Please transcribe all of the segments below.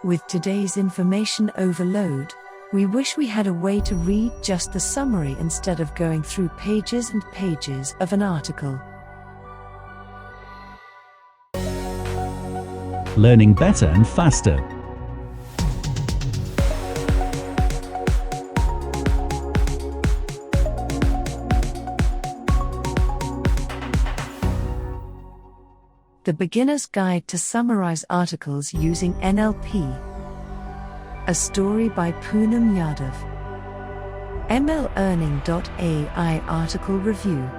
With today's information overload, we wish we had a way to read just the summary instead of going through pages and pages of an article. Learning better and faster. The Beginner's Guide to Summarize Articles Using NLP. A story by Poonam Yadav. MLearning.ai article review.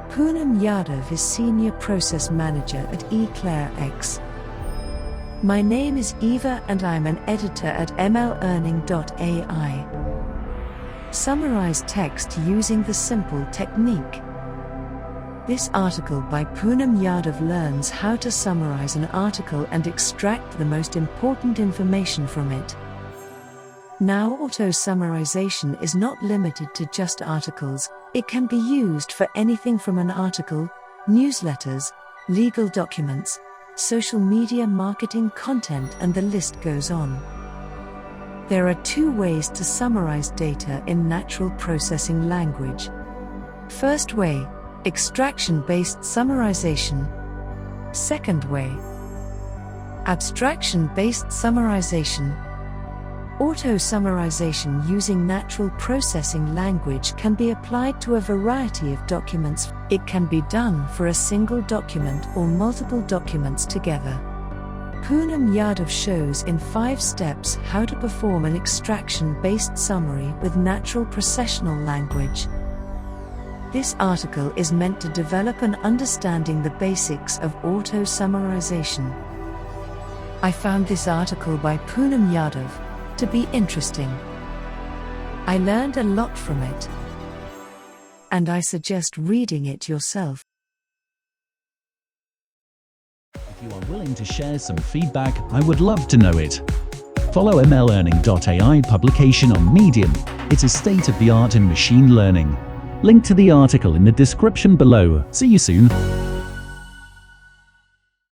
Poonam Yadav is Senior Process Manager at eClairX. My name is Eva and I'm an editor at MLearning.ai. Summarize text using the simple technique. This article by Poonam Yadav learns how to summarize an article and extract the most important information from it. Now, auto-summarization is not limited to just articles. It can be used for anything from an article, newsletters, legal documents, social media marketing content, and the list goes on. There are two ways to summarize data in natural processing language. First way, extraction-based summarization. Second way, abstraction-based summarization. Auto-summarization using natural processing language can be applied to a variety of documents. It can be done for a single document or multiple documents together. Poonam Yadav shows in 5 steps how to perform an extraction-based summary with natural processional language. This article is meant to develop an understanding the basics of auto-summarization. I found this article by Poonam Yadav to be interesting. I learned a lot from it, and I suggest reading it yourself. If you are willing to share some feedback, I would love to know it. Follow MLearning.ai publication on Medium. It is state-of-the-art in machine learning. Link to the article in the description below. See you soon.